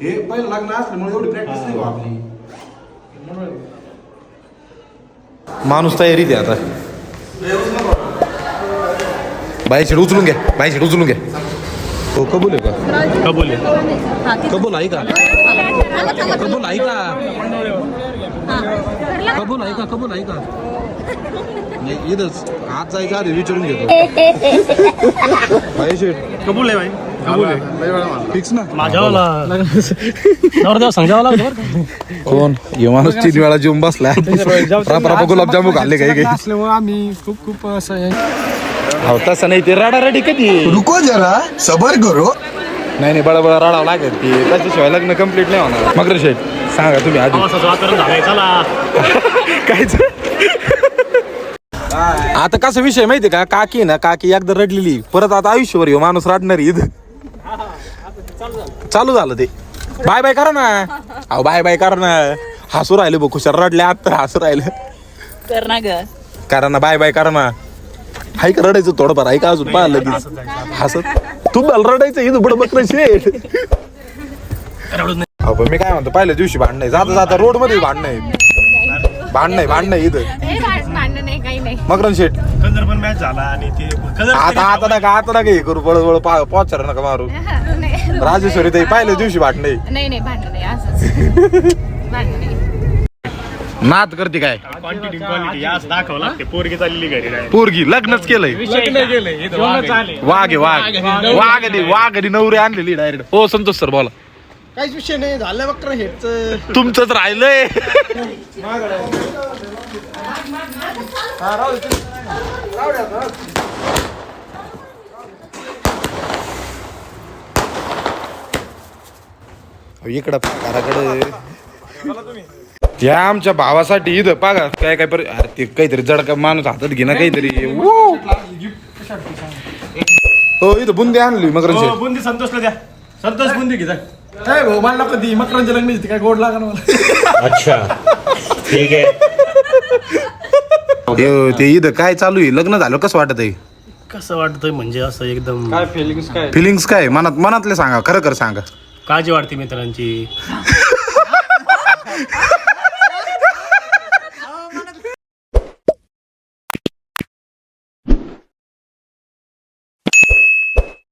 हे पहिलं लग्न असल्यामुळे एवढी प्रॅक्टिस नाही हो आपली. माणूस तयारी द्या आता. बाई शेड उचलून घ्या, बाई शेड उचलून घ्या. हो कबूल आहे का? कबूल आहे. कबूल आहे का? कबूल आहे का? कबूल आहे का? कबूल आहे का? नाही इथंच आज जायचं आधी विचारून घेतो. बाई शेड कबूल आहे भाई. कबूल आहे. फिक्स ना? माझ्यावाला नवरदेव सांगावाला कोण हे माणूस 3 वेळा जेवून बसला. गुलाबजामू खाल्ले काही काही असल्यामुळे आम्ही खूप असं हो तसं नाही ते रडारडी कधी. रुको जरा सबर करो. नाही बळा रडावं लागेल ती त्याच्याशिवाय लग्न कम्प्लीट नाही होणार. मकर शेठ सांगा तुम्ही आधी वातावरण झालंय. चला कायच. आता कसा विषय माहितीये का? काकी ना काकी एकदा रडलेली परत आता आयुष्यभर ह्यो माणूस रडणार ईद चालू झालं ते. बाय बाय करा ना. अहो बाय बाय करा ना. हसू राहिले बघ खुशाल रडले आता हसू राहिलं. कर ना ग. करा ना बाय बाय करा ना. हाय का रडायचं थोडंफार ऐका अजून पाहिलं लगेच हसत. तुम्हाला रडायचं ईद बड बकर शेठ. अहो पण मी काय म्हणतो पहिल्या दिवशी भांडणं जाता जाता रोड मध्ये भांडणं भांडणं ईद मकरन शेठ. कंदर पण मॅच झाला आणि ते आता नका हे करू बळ पोचार नका मारू. राजेश्वरी ताई पहिल्या दिवशी भांडणं नाही भांडण नाही असंच भांडण नाही. नात करते काय क्वालिटी आज दाखवला लागते. पोरगी चाललेली घरी नाही. पोरगी लग्नच केलंय. वाघ नवरी आणलेली डायरेक्ट. हो संतोष सर बोला. काहीच विषय नाही झालं बघ हेच तुमचंच राहिलंय. इकडं घराकडे या आमच्या भावासाठी इथं पागा काय काय अरे ते काहीतरी जडका माणूस हातात घे ना काहीतरी. हो इथं बुंदी आणली मकर बुंदी संतोषला द्या. संतोष बुंदी घे. काय भाऊ मला कधी मकरांच्या लग्न काय गोड लागा मला. अच्छा ठीक आहे. ते इथं काय चालू आहे? लग्न झालं कसं वाटत आहे? कसं वाटतंय म्हणजे असं एकदम काय फिलिंग्स काय मनातले सांगा. खरं सांगा. काळजी वाटते मित्रांची.